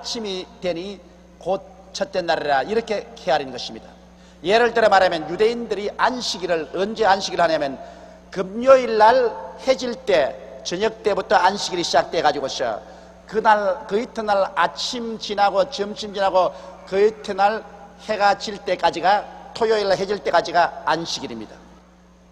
아침이 되니 곧 첫째 날이라 이렇게 헤아리는 것입니다. 예를 들어 말하면 유대인들이 안식일을 언제 안식일 하냐면 금요일 날 해질 때 저녁 때부터 안식일이 시작돼 가지고서 그날 그 이튿날 아침 지나고 점심 지나고 그 이튿날 해가 질 때까지가 토요일 날 해질 때까지가 안식일입니다.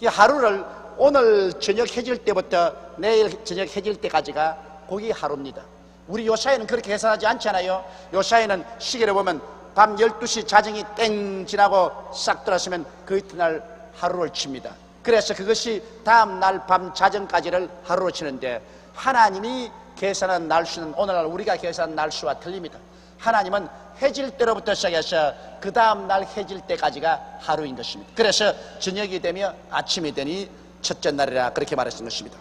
이 하루를 오늘 저녁 해질 때부터 내일 저녁 해질 때까지가 거기 하루입니다. 우리 요사이는 그렇게 계산하지 않잖아요. 요사이는 시계를 보면 밤 12시 자정이 땡 지나고 싹 들어서면 그 이튿날 하루를 칩니다. 그래서 그것이 다음 날 밤 자정까지를 하루로 치는데 하나님이 계산한 날수는 오늘날 우리가 계산한 날수와 틀립니다. 하나님은 해질 때로부터 시작해서 그 다음 날 해질 때까지가 하루인 것입니다. 그래서 저녁이 되며 아침이 되니 첫째 날이라 그렇게 말했던 것입니다.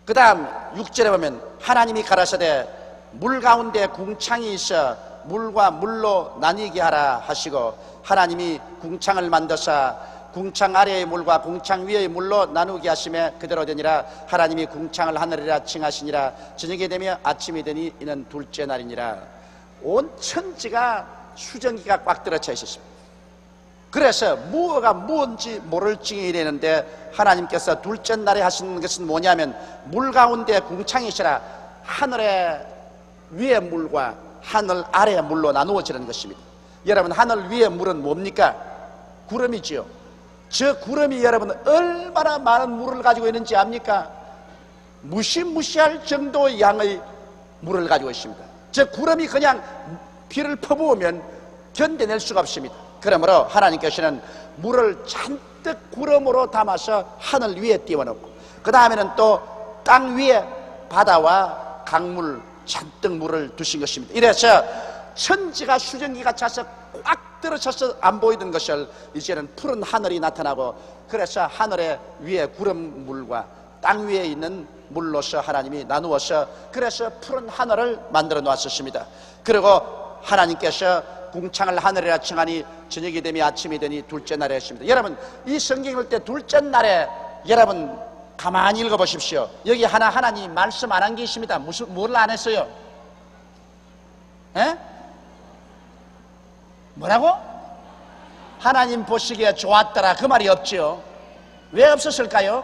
그 다음 6절에 보면 하나님이 가라사대 물 가운데 궁창이 있어 물과 물로 나뉘게 하라 하시고 하나님이 궁창을 만드사 궁창 아래의 물과 궁창 위의 물로 나누게 하심에 그대로 되니라. 하나님이 궁창을 하늘이라 칭하시니라. 저녁이 되며 아침이 되니 이는 둘째 날이니라. 온 천지가 수증기가 꽉 들어차 있었습니다. 그래서 무엇가 무엇인지 모를 징이 되는데 하나님께서 둘째 날에 하시는 것은 뭐냐면 물 가운데 궁창이시라 하늘의 위의 물과 하늘 아래의 물로 나누어지는 것입니다. 여러분 하늘 위의 물은 뭡니까? 구름이지요. 저 구름이 여러분 얼마나 많은 물을 가지고 있는지 압니까? 무시무시할 정도의 양의 물을 가지고 있습니다. 저 구름이 그냥 비를 퍼부으면 견뎌낼 수가 없습니다. 그러므로 하나님께서는 물을 잔뜩 구름으로 담아서 하늘 위에 띄워놓고 그 다음에는 또 땅 위에 바다와 강물 잔뜩 물을 두신 것입니다. 이래서 천지가 수증기가 차서 꽉 들어차서 안 보이던 것을 이제는 푸른 하늘이 나타나고 그래서 하늘의 위에 구름물과 땅 위에 있는 물로서 하나님이 나누어서 그래서 푸른 하늘을 만들어 놓았었습니다. 그리고 하나님께서 궁창을 하늘이라 칭하니 저녁이 되며 아침이 되니 둘째 날에 했습니다. 여러분 이 성경 읽을 때 둘째 날에 여러분 가만히 읽어보십시오. 여기 하나님 말씀 안 한 게 있습니다. 뭘 안 했어요? 에? 뭐라고? 하나님 보시기에 좋았더라 그 말이 없지요. 왜 없었을까요?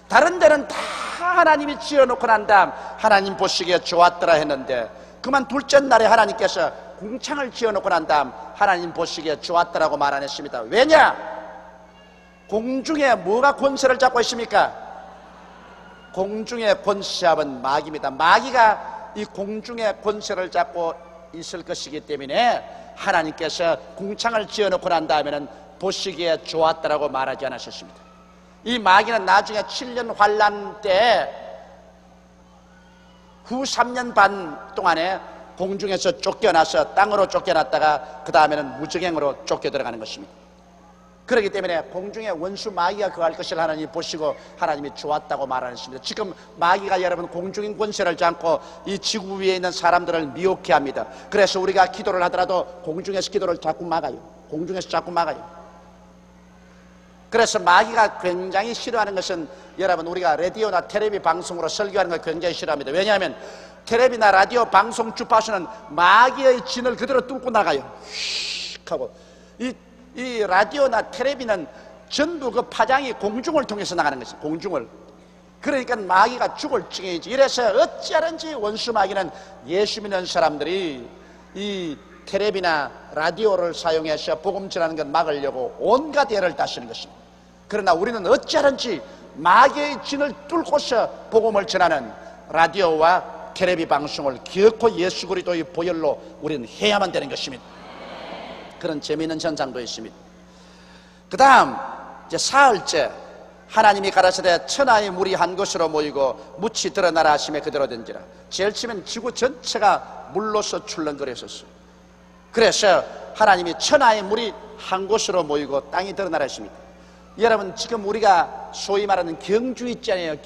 다른 데는 다 하나님이 지어놓고 난 다음 하나님 보시기에 좋았더라 했는데 그만 둘째 날에 하나님께서 궁창을 지어놓고 난 다음 하나님 보시기에 좋았더라고 말 안 했습니다. 왜냐? 공중에 뭐가 권세를 잡고 있습니까? 공중의 권세잡은 마귀입니다. 마귀가 이 공중의 권세를 잡고 있을 것이기 때문에 하나님께서 궁창을 지어놓고 난 다음에는 보시기에 좋았다라고 말하지 않으셨습니다. 이 마귀는 나중에 7년 환란 때 후 3년 반 동안에 공중에서 쫓겨나서 땅으로 쫓겨났다가 그 다음에는 무적행으로 쫓겨 들어가는 것입니다. 그렇기 때문에 공중에 원수 마귀가 거할 것을 하나님이 보시고 하나님이 좋았다고 말하셨습니다. 지금 마귀가 여러분 공중인 권세를 잡고 이 지구 위에 있는 사람들을 미혹해 합니다. 그래서 우리가 기도를 하더라도 공중에서 기도를 자꾸 막아요. 공중에서 자꾸 막아요. 그래서 마귀가 굉장히 싫어하는 것은 여러분 우리가 라디오나 텔레비 방송으로 설교하는 걸 굉장히 싫어합니다. 왜냐하면 텔레비나 라디오 방송 주파수는 마귀의 진을 그대로 뚫고 나가요. 휙 하고 이 라디오나 텔레비는 전부 그 파장이 공중을 통해서 나가는 것이죠. 공중을. 그러니까 마귀가 죽을 징이지. 이래서 어찌하든지 원수 마귀는 예수 믿는 사람들이 이 텔레비나 라디오를 사용해서 복음 전하는 것 막으려고 온갖 애를 다 쓰는 것입니다. 그러나 우리는 어찌하든지 마귀의 진을 뚫고서 복음을 전하는 라디오와 텔레비 방송을 기어코 예수 그리스도의 보혈로 우리는 해야만 되는 것입니다. 그런 재미있는 현상도 있습니다. 그 다음 이제 사흘째 하나님이 가라사대 천하의 물이 한 곳으로 모이고 묻이 드러나라 하심에 그대로 된지라. 제일 치면 지구 전체가 물로서 출렁거렸었어요. 그래서 하나님이 천하의 물이 한 곳으로 모이고 땅이 드러나라 했습니다. 여러분 지금 우리가 소위 말하는 경주 있잖아요.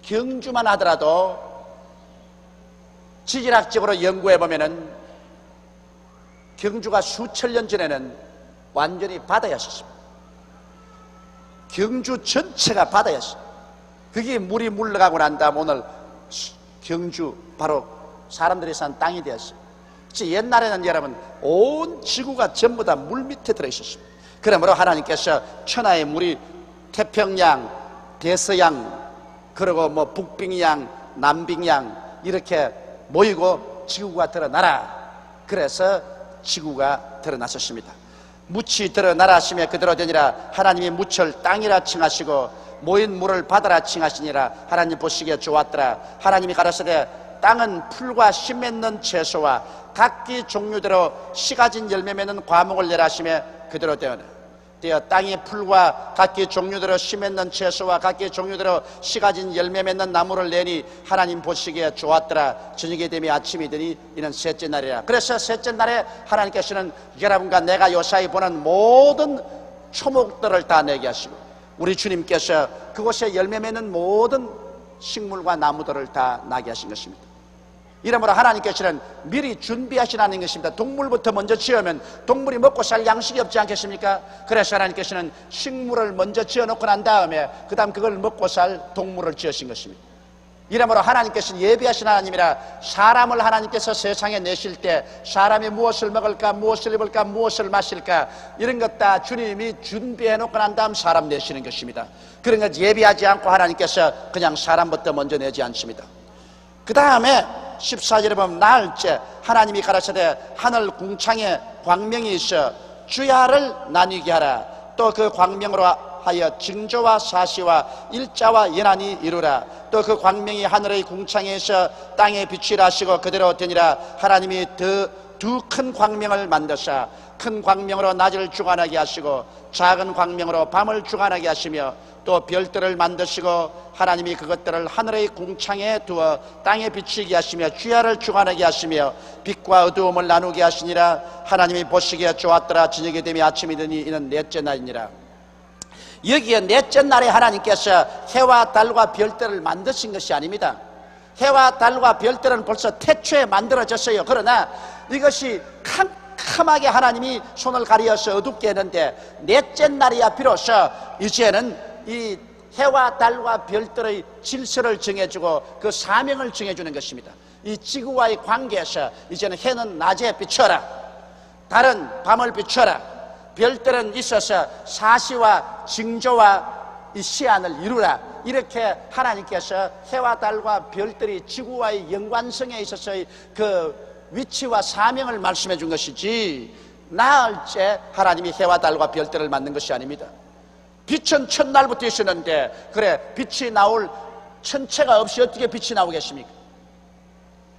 경주만 하더라도 지질학적으로 연구해 보면은 경주가 수천 년 전에는 완전히 바다였습니다. 경주 전체가 바다였어요. 그게 물이 물러가고 난 다음 오늘 경주, 바로 사람들이 사는 땅이 되었어요. 옛날에는 여러분 온 지구가 전부 다 물 밑에 들어있었습니다. 그러므로 하나님께서 천하의 물이 태평양, 대서양, 그리고 뭐 북빙양, 남빙양 이렇게 모이고 지구가 드러나라. 그래서 지구가 드러났었습니다. 묻이 드러나라 하시며 그대로 되니라. 하나님이 묻을 땅이라 칭하시고 모인 물을 바다라 칭하시니라. 하나님 보시기에 좋았더라. 하나님이 가라사대 땅은 풀과 씨 맺는 채소와 각기 종류대로 씨 가진 열매 맺는 과목을 내라 하시며 그대로 되어 땅이 풀과 각기 종류대로 씨 맺는 채소와 각기 종류대로 씨 가진 열매 맺는 나무를 내니 하나님 보시기에 좋았더라. 저녁이 되며 아침이 되니 이는 셋째 날이라. 그래서 셋째 날에 하나님께서는 여러분과 내가 요사이 보는 모든 초목들을 다 내게 하시고 우리 주님께서 그곳에 열매 맺는 모든 식물과 나무들을 다 나게 하신 것입니다. 이러므로 하나님께서는 미리 준비하시라는 것입니다. 동물부터 먼저 지으면 동물이 먹고 살 양식이 없지 않겠습니까? 그래서 하나님께서는 식물을 먼저 지어놓고 난 다음에 그 다음 그걸 먹고 살 동물을 지으신 것입니다. 이러므로 하나님께서는 예비하신 하나님이라. 사람을 하나님께서 세상에 내실 때 사람이 무엇을 먹을까, 무엇을 입을까, 무엇을 마실까 이런 것 다 주님이 준비해놓고 난 다음 사람 내시는 것입니다. 그런 것 예비하지 않고 하나님께서 그냥 사람부터 먼저 내지 않습니다. 그 다음에 14절에 보면 나흘째 하나님이 가라사대 하늘 궁창에 광명이 있어 주야를 나뉘게 하라. 또 그 광명으로 하여 징조와 사시와 일자와 연한이 이루라. 또 그 광명이 하늘의 궁창에 있어 땅에 빛이라 하시고 그대로 되니라. 하나님이 두 큰 광명을 만드사 큰 광명으로 낮을 주관하게 하시고 작은 광명으로 밤을 주관하게 하시며 또 별들을 만드시고 하나님이 그것들을 하늘의 궁창에 두어 땅에 비치게 하시며 주야를 주관하게 하시며 빛과 어두움을 나누게 하시니라. 하나님이 보시기에 좋았더라. 저녁이 되며 아침이 되니 이는 넷째 날이니라. 여기에 넷째 날에 하나님께서 해와 달과 별들을 만드신 것이 아닙니다. 해와 달과 별들은 벌써 태초에 만들어졌어요. 그러나 이것이 캄캄하게 하나님이 손을 가리어서 어둡게 했는데 넷째 날이야 비로소 이제는 이 해와 달과 별들의 질서를 정해주고 그 사명을 정해주는 것입니다. 이 지구와의 관계에서 이제는 해는 낮에 비춰라, 달은 밤을 비춰라, 별들은 있어서 사시와 징조와 이 시안을 이루라. 이렇게 하나님께서 해와 달과 별들이 지구와의 연관성에 있어서의 그 위치와 사명을 말씀해 준 것이지 나흘째 하나님이 해와 달과 별들을 만든 것이 아닙니다. 빛은 첫날부터 있었는데 그래 빛이 나올 천체가 없이 어떻게 빛이 나오겠습니까?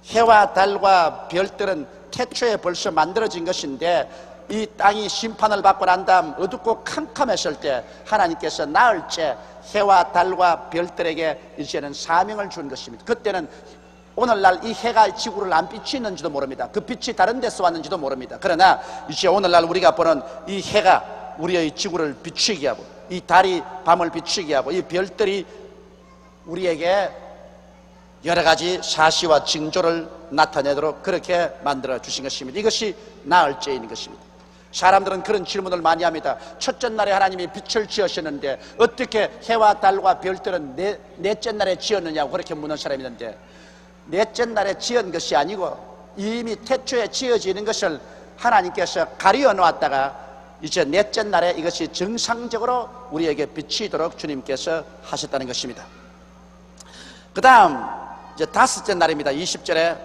해와 달과 별들은 태초에 벌써 만들어진 것인데 이 땅이 심판을 받고 난 다음 어둡고 캄캄했을 때 하나님께서 나흘째 해와 달과 별들에게 이제는 사명을 준 것입니다. 그때는 오늘날 이 해가 지구를 안 비치는지도 모릅니다. 그 빛이 다른 데서 왔는지도 모릅니다. 그러나 이제 오늘날 우리가 보는 이 해가 우리의 지구를 비추게 하고 이 달이 밤을 비추게 하고 이 별들이 우리에게 여러 가지 사시와 징조를 나타내도록 그렇게 만들어 주신 것입니다. 이것이 나흘째인 것입니다. 사람들은 그런 질문을 많이 합니다. 첫째 날에 하나님이 빛을 지으셨는데 어떻게 해와 달과 별들은 넷째 날에 지었느냐고 그렇게 묻는 사람이 있는데 넷째 날에 지은 것이 아니고 이미 태초에 지어지는 것을 하나님께서 가리어 놓았다가 이제 넷째 날에 이것이 정상적으로 우리에게 비치도록 주님께서 하셨다는 것입니다. 그 다음 이제 다섯째 날입니다. 20절에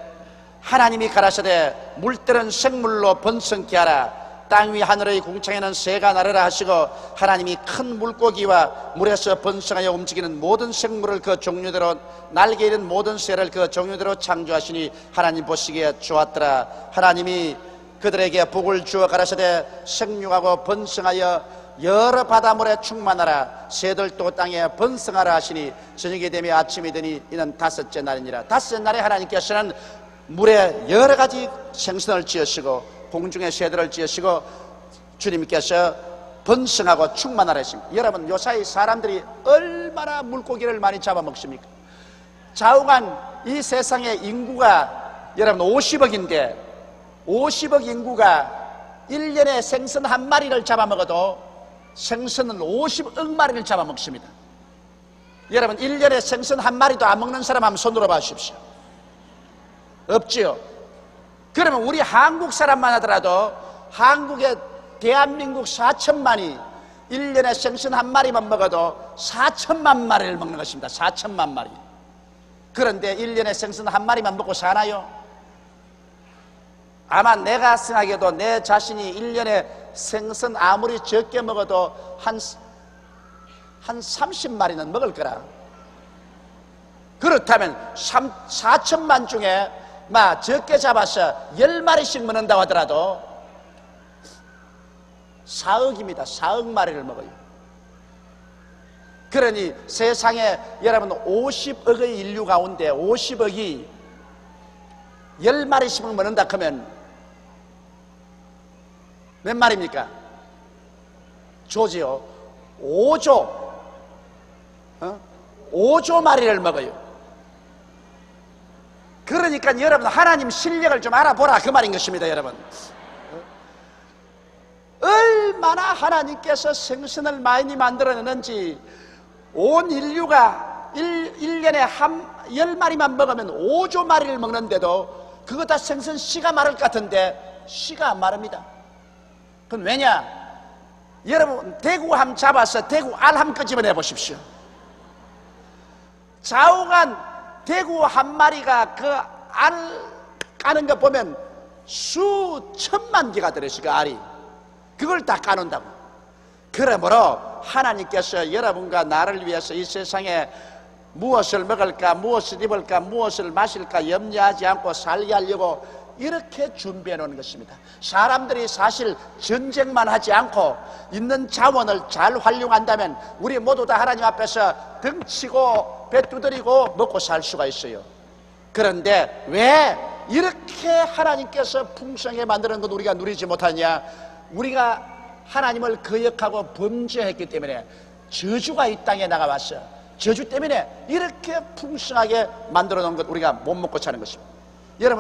하나님이 가라사대 물들은 생물로 번성케 하라. 땅 위 하늘의 궁창에는 새가 나르라 하시고 하나님이 큰 물고기와 물에서 번성하여 움직이는 모든 생물을 그 종류대로 날개 잃은 모든 새를 그 종류대로 창조하시니 하나님 보시기에 좋았더라. 하나님이 그들에게 복을 주어 가라사대 생육하고 번성하여 여러 바다물에 충만하라. 새들도 땅에 번성하라 하시니 저녁이 되며 아침이 되니 이는 다섯째 날이니라. 다섯째 날에 하나님께서는 물에 여러 가지 생선을 지으시고 공중의 새들을 지으시고 주님께서 번성하고 충만하라 했습니다. 여러분 요사이 사람들이 얼마나 물고기를 많이 잡아먹습니까? 좌우간 이 세상의 인구가 여러분 50억인데 50억 인구가 1년에 생선 한 마리를 잡아먹어도 생선은 50억 마리를 잡아먹습니다. 여러분 1년에 생선 한 마리도 안 먹는 사람 한번 손 들어 봐 주십시오. 없지요. 그러면 우리 한국 사람만 하더라도 한국의 대한민국 4천만이 1년에 생선 한 마리만 먹어도 4천만 마리를 먹는 것입니다. 4천만 마리. 그런데 1년에 생선 한 마리만 먹고 사나요? 아마 내가 생각해도 내 자신이 1년에 생선 아무리 적게 먹어도 한 30마리는 먹을 거라. 그렇다면 4천만 중에 적게 잡아서 10마리씩 먹는다고 하더라도 4억입니다. 4억 마리를 먹어요. 그러니 세상에 여러분 50억의 인류 가운데 50억이 10마리씩 먹는다 하면 몇 마리입니까? 조지요. 5조 5조 마리를 먹어요. 그러니까 여러분 하나님 실력을 좀 알아보라 그 말인 것입니다. 여러분 얼마나 하나님께서 생선을 많이 만들어내는지, 온 인류가 1년에 10마리만 먹으면 5조 마리를 먹는데도 그거 다 생선 씨가 마를 것 같은데 씨가 안 마릅니다. 그건 왜냐? 여러분 대구함 잡아서 대구 알함 끄집어내 보십시오. 좌우간 대구 한 마리가 그 알 까는 거 보면 수천만 개가 들어있어요. 그 알이. 그걸 다 까놓는다고. 그러므로 하나님께서 여러분과 나를 위해서 이 세상에 무엇을 먹을까, 무엇을 입을까, 무엇을 마실까 염려하지 않고 살게 하려고 이렇게 준비해 놓은 것입니다. 사람들이 사실 전쟁만 하지 않고 있는 자원을 잘 활용한다면 우리 모두 다 하나님 앞에서 등치고 배 두드리고 먹고 살 수가 있어요. 그런데 왜 이렇게 하나님께서 풍성하게 만드는 것 우리가 누리지 못하냐? 우리가 하나님을 거역하고 범죄했기 때문에 저주가 이 땅에 나가왔어. 저주 때문에 이렇게 풍성하게 만들어 놓은 것 우리가 못 먹고 사는 것입니다. 여러분